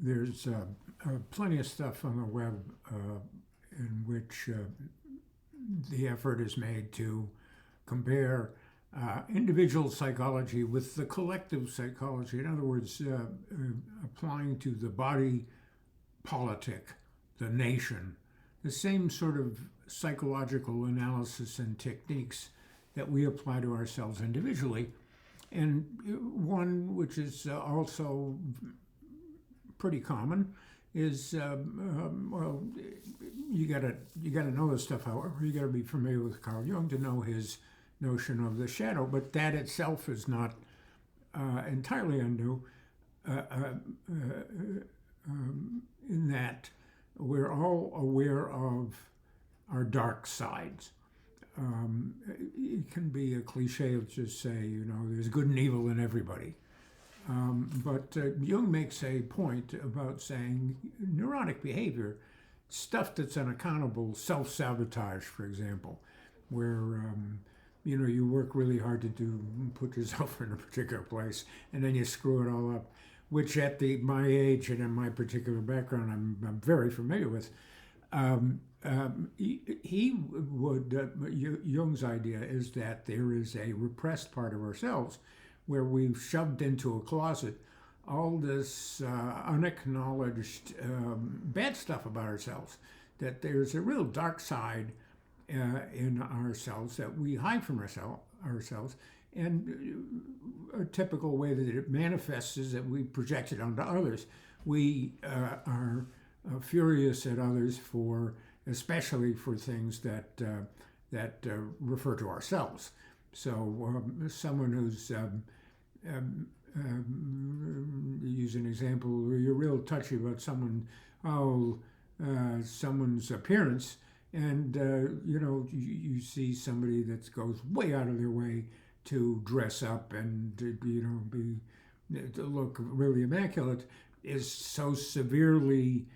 there's plenty of stuff on the web in which the effort is made to compare individual psychology with the collective psychology. In other words, applying to the body politic, the nation, the same sort of psychological analysis and techniques that we apply to ourselves individually. And one which is also pretty common is well, you gotta know this stuff. However, you gotta be familiar with Carl Jung to know his notion of the shadow. But that itself is not entirely unnew, in that we're all aware of our dark sides. It can be a cliche of just say, there's good and evil in everybody. But Jung makes a point about saying neurotic behavior, stuff that's unaccountable, self-sabotage, for example, where you work really hard to put yourself in a particular place, and then you screw it all up, which at my age and in my particular background, I'm very familiar with. Jung's idea is that there is a repressed part of ourselves where we've shoved into a closet all this unacknowledged bad stuff about ourselves, that there's a real dark side in ourselves that we hide from ourselves. And a typical way that it manifests is that we project it onto others. We are furious at others especially for things that refer to ourselves. So someone who's use an example where you're real touchy about someone's appearance, and you see somebody that goes way out of their way to dress up and to look really immaculate, is so severely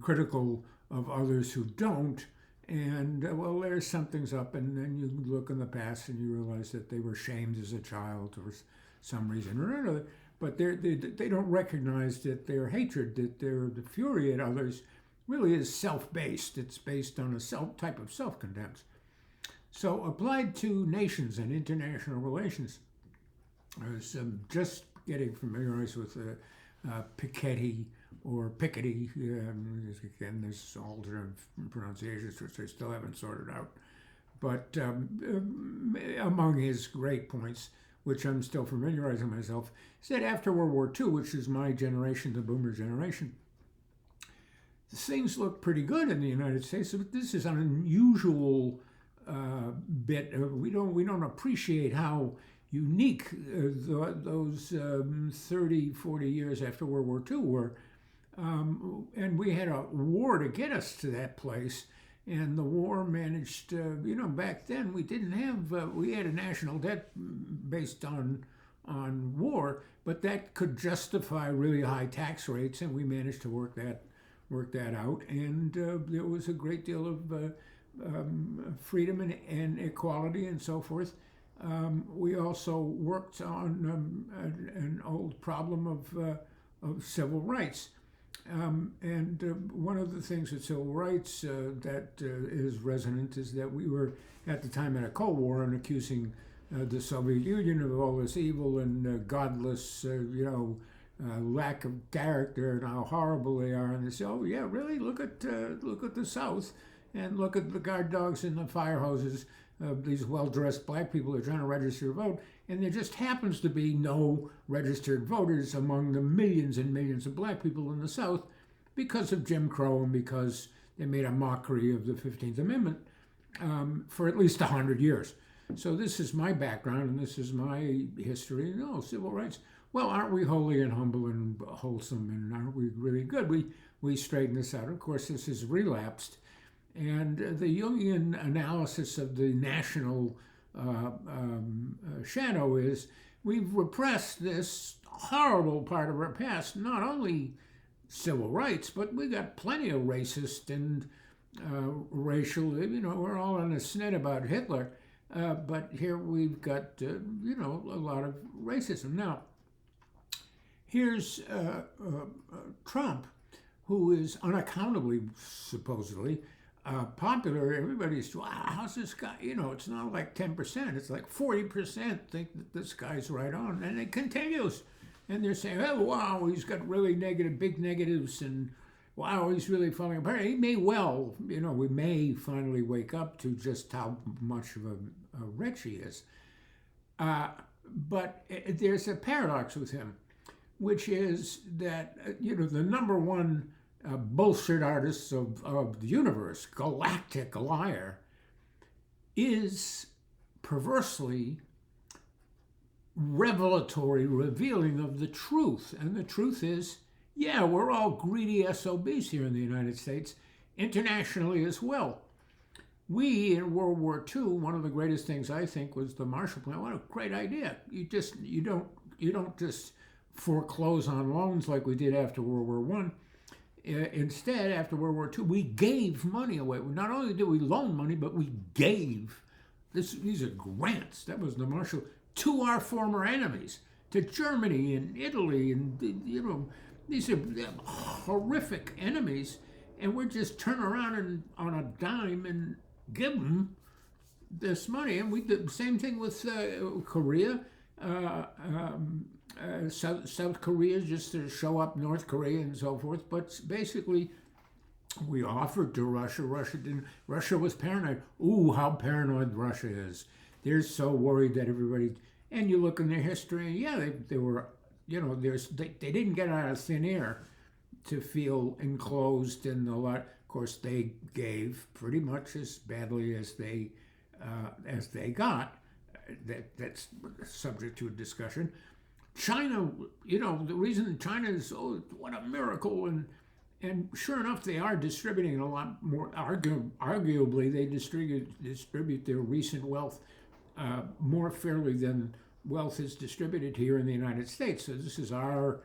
critical of others who don't. And there's something's up, and then you look in the past and you realize that they were shamed as a child for some reason or another. But they don't recognize that their hatred, that the fury at others, really is self-based. It's based on a type of self-contempt. So applied to nations and international relations, I was just getting familiarized with Piketty or Piketty. Again, there's alternate pronunciations which I still haven't sorted out. But among his great points, which I'm still familiarizing myself, said after World War II, which is my generation, the boomer generation, things look pretty good in the United States. But this is an unusual bit. We don't appreciate how unique those 30, 40 years after World War II were. And we had a war to get us to that place. And the war managed, back then we didn't have, we had a national debt based on war, but that could justify really high tax rates, and we managed to work that out. And there was a great deal of freedom and equality and so forth. We also worked on an old problem of civil rights. And one of the things with civil rights that is resonant is that we were at the time in a Cold War and accusing the Soviet Union of all this evil and godless, lack of character and how horrible they are. And they say, "Oh yeah, really? Look at the South, and look at the guard dogs and the fire hoses. These well-dressed black people are trying to register to vote, and there just happens to be no registered voters among the millions and millions of black people in the South because of Jim Crow and because they made a mockery of the 15th Amendment for at least 100 years. So this is my background and this is my history. No, civil rights. Well, aren't we holy and humble and wholesome, and aren't we really good? We straighten this out. Of course, this has relapsed. And the Jungian analysis of the national shadow is we've repressed this horrible part of our past, not only civil rights, but we got plenty of racist and racial, we're all on a snit about Hitler, but here we've got, a lot of racism. Now, Here's Trump, who is unaccountably, supposedly, popular. Everybody's, wow, how's this guy? You know, it's not like 10%, it's like 40% think that this guy's right on. And it continues. And they're saying, oh, wow, he's got really negative, big negatives, and wow, he's really falling apart. He may well, you know, we may finally wake up to just how much of a wretch he is. But there's a paradox with him, which is that, you know, the number one bullshit artist of the universe, galactic liar, is perversely revelatory, revealing of the truth. And the truth is, yeah, we're all greedy SOBs here in the United States, internationally as well. We, in World War II, one of the greatest things I think was the Marshall Plan. What a great idea! You don't just foreclose on loans like we did after World War One. Instead, after World War II, we gave money away. Not only did we loan money, but we gave. These are grants. That was the Marshall to our former enemies, to Germany and Italy, and you know, these are horrific enemies, and we're just turn around and on a dime and give them this money. And we did the same thing with Korea. South Korea, just to show up North Korea and so forth. But basically, we offered to Russia. Russia didn't. Russia was paranoid. Ooh, how paranoid Russia is. They're so worried that everybody. And you look in their history, and yeah, they were, you know, they didn't get out of thin air to feel enclosed in the lot. Of course, they gave pretty much as badly as they got. That's subject to a discussion. China, you know, the reason China is, oh, what a miracle, and sure enough, they are distributing a lot more. Arguably, they distribute their recent wealth more fairly than wealth is distributed here in the United States. So this is our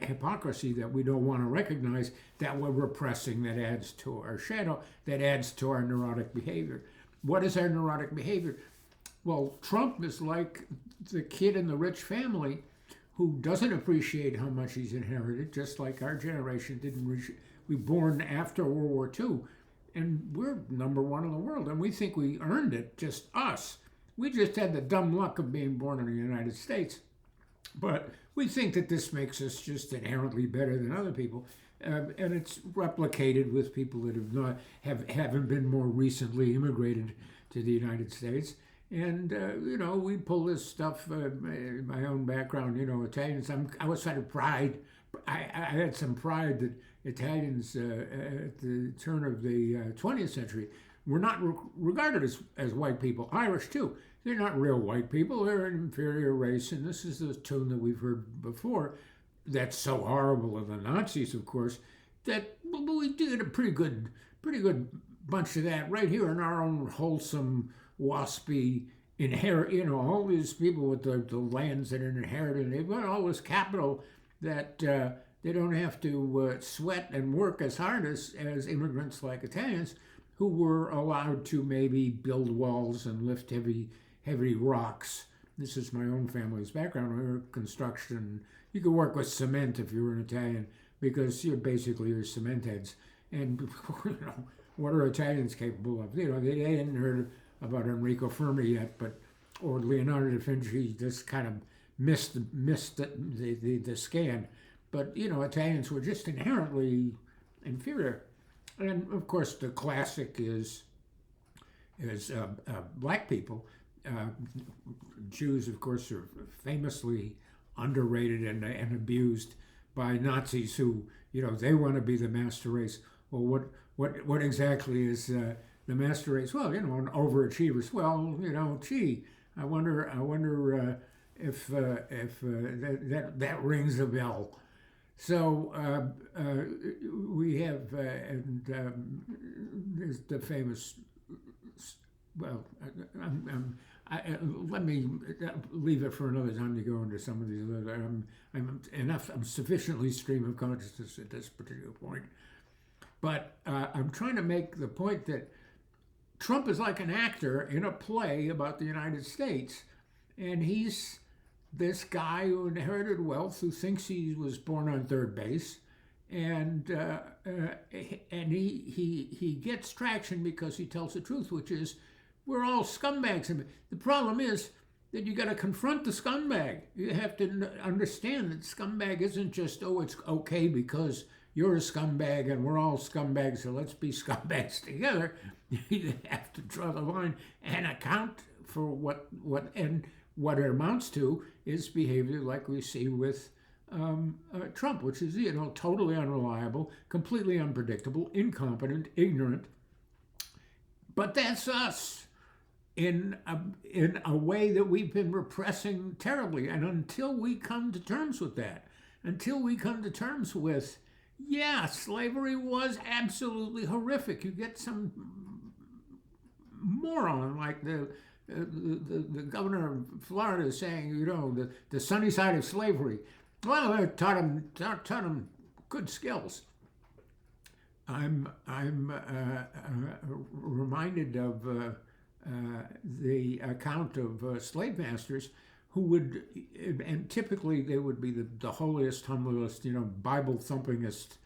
hypocrisy that we don't want to recognize, that we're repressing, that adds to our shadow, that adds to our neurotic behavior. What is our neurotic behavior? Well, Trump is like the kid in the rich family who doesn't appreciate how much he's inherited, just like our generation didn't. We born after World War II, and we're number one in the world, and we think we earned it, just us. We just had the dumb luck of being born in the United States. But we think that this makes us just inherently better than other people. And it's replicated with people that haven't been more recently immigrated to the United States. And, you know, we pull this stuff, my own background, you know, Italians, I was kind of pride. I had some pride that Italians at the turn of the 20th century were not regarded as white people. Irish, too. They're not real white people. They're an inferior race. And this is the tune that we've heard before. That's so horrible of the Nazis, of course, that we did a pretty good bunch of that right here in our own wholesome, waspy, all these people with the lands that are inherited. They've got all this capital that they don't have to sweat and work as hard as immigrants like Italians, who were allowed to maybe build walls and lift heavy rocks. This is my own family's background. We were construction. You could work with cement if you were an Italian, because you're basically cement heads. And you know, what are Italians capable of? You know, they hadn't heard about Enrico Fermi yet, or Leonardo da Vinci just kind of missed the scan. But you know, Italians were just inherently inferior. And of course, the classic is black people. Jews, of course, are famously underrated and abused by Nazis who, you know, they want to be the master race. Well, what exactly is the master race? Well, you know, an overachievers. Well, you know, gee, I wonder if that rings a bell. So we have, there's the famous. Well, let me leave it for another time to go into some of these other. I'm sufficiently stream of consciousness at this particular point. But I'm trying to make the point that Trump is like an actor in a play about the United States, and he's this guy who inherited wealth, who thinks he was born on third base, and he gets traction because he tells the truth, which is we're all scumbags. And the problem is that you got to confront the scumbag. You have to understand that scumbag isn't just, oh, it's okay because you're a scumbag and we're all scumbags, so let's be scumbags together. You have to draw the line and account for what it amounts to is behavior like we see with Trump, which is, totally unreliable, completely unpredictable, incompetent, ignorant. But that's us in a way that we've been repressing terribly. And until we come to terms with that, until we come to terms with, yeah, slavery was absolutely horrific. You get some moron like the governor of Florida saying, the sunny side of slavery. Well, it taught him good skills. I'm reminded of the account of slave masters who would, and typically they would be the holiest, humblest, Bible thumpingest,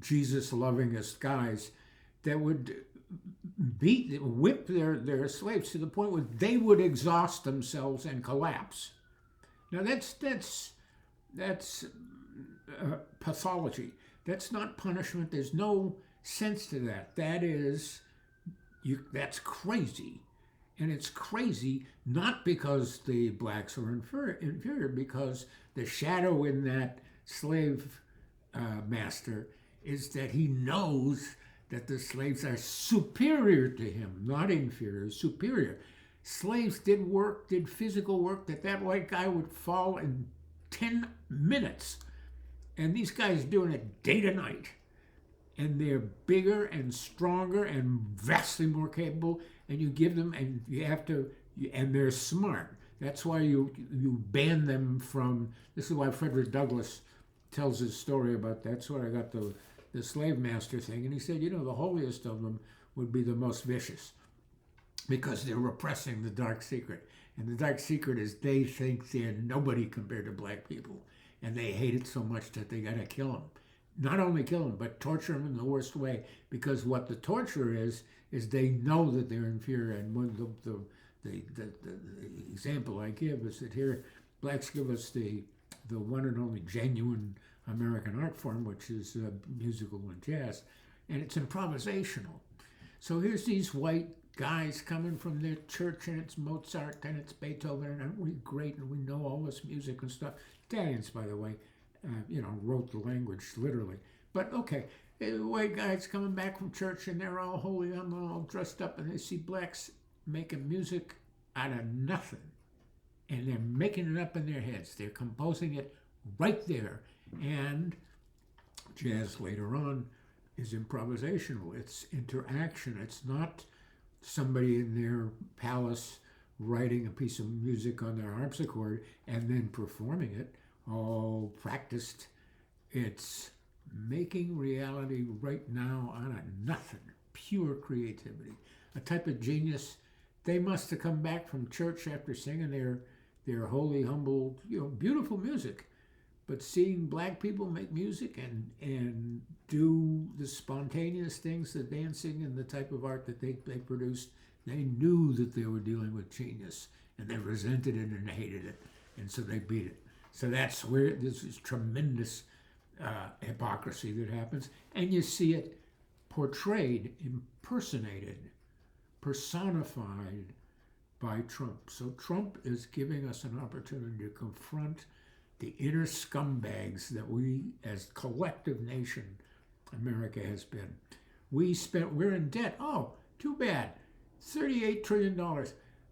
Jesus lovingest guys that would whip their slaves to the point where they would exhaust themselves and collapse. Now that's pathology. That's not punishment. There's no sense to that. That's crazy. And it's crazy not because the blacks are inferior, because the shadow in that slave master is that he knows that the slaves are superior to him, not inferior, superior. Slaves did physical work that white guy would fall in 10 minutes. And these guys doing it day to night. And they're bigger and stronger and vastly more capable. And you give them, and you have to, and they're smart. That's why you ban them from, this is why Frederick Douglass tells his story about, that's where I got the slave master thing. And he said, the holiest of them would be the most vicious because they're repressing the dark secret. And the dark secret is they think they're nobody compared to black people. And they hate it so much that they got to kill them. Not only kill them, but torture them in the worst way. Because what the torture is they know that they're inferior. And one the example I give is that here, blacks give us the one and only genuine American art form, which is musical and jazz. And it's improvisational. So here's these white guys coming from their church, and it's Mozart, and it's Beethoven, and aren't we great, and we know all this music and stuff. Italians, by the way, wrote the language literally. But okay, white guys coming back from church, and they're all holy, all dressed up, and they see blacks making music out of nothing. And they're making it up in their heads. They're composing it right there. And jazz later on is improvisational. It's interaction. It's not somebody in their palace writing a piece of music on their harpsichord and then performing it, all practiced. It's making reality right now out of nothing, pure creativity. A type of genius. They must have come back from church after singing their holy, humble, beautiful music. But seeing black people make music and do the spontaneous things, the dancing and the type of art that they produced, they knew that they were dealing with genius, and they resented it and hated it, and so they beat it. So that's where this is tremendous hypocrisy that happens, and you see it portrayed, impersonated, personified by Trump. So Trump is giving us an opportunity to confront the inner scumbags that we, as collective nation, America has been. We're in debt. Oh, too bad. $38 trillion.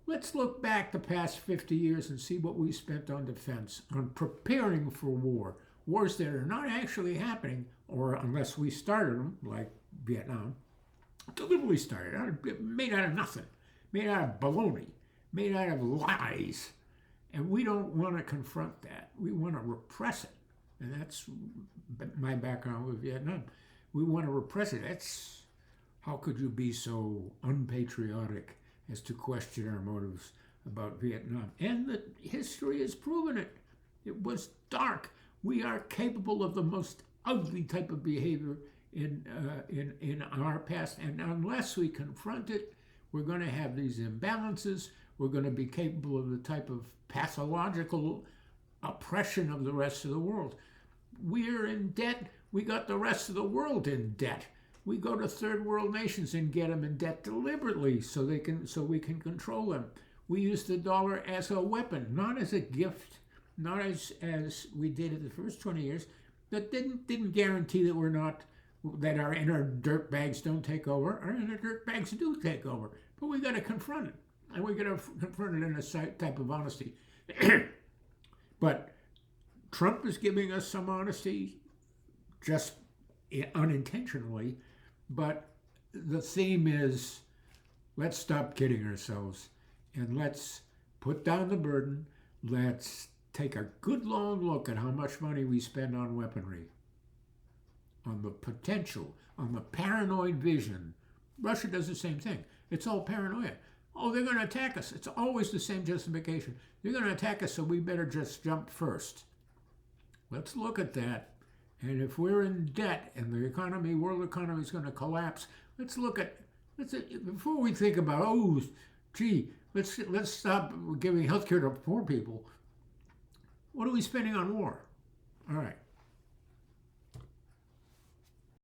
Let's look back the past 50 years and see what we spent on defense, on preparing for war. Wars that are not actually happening, or unless we started them, like Vietnam, deliberately started, made out of nothing, made out of baloney, made out of lies. And we don't want to confront that. We want to repress it. And that's my background with Vietnam. We want to repress it. How could you be so unpatriotic as to question our motives about Vietnam? And the history has proven it. It was dark. We are capable of the most ugly type of behavior in our past, and unless we confront it, we're going to have these imbalances. We're going to be capable of the type of pathological oppression of the rest of the world. We're in debt. We got the rest of the world in debt. We go to third world nations and get them in debt deliberately so we can control them. We use the dollar as a weapon, not as a gift, not as we did in the first 20 years. That didn't guarantee that our inner dirt bags don't take over. Our inner dirt bags do take over, but we got to confront it, and we got to confront it in a type of honesty. But Trump is giving us some honesty, just unintentionally. But the theme is, let's stop kidding ourselves, and let's put down the burden. Let's take a good long look at how much money we spend on weaponry, on the potential, on the paranoid vision. Russia does the same thing. It's all paranoia. Oh, they're going to attack us. It's always the same justification. They're going to attack us, so we better just jump first. Let's look at that. And if we're in debt and the world economy is going to collapse, before we think about, let's stop giving health care to poor people. What are we spending on war? All right.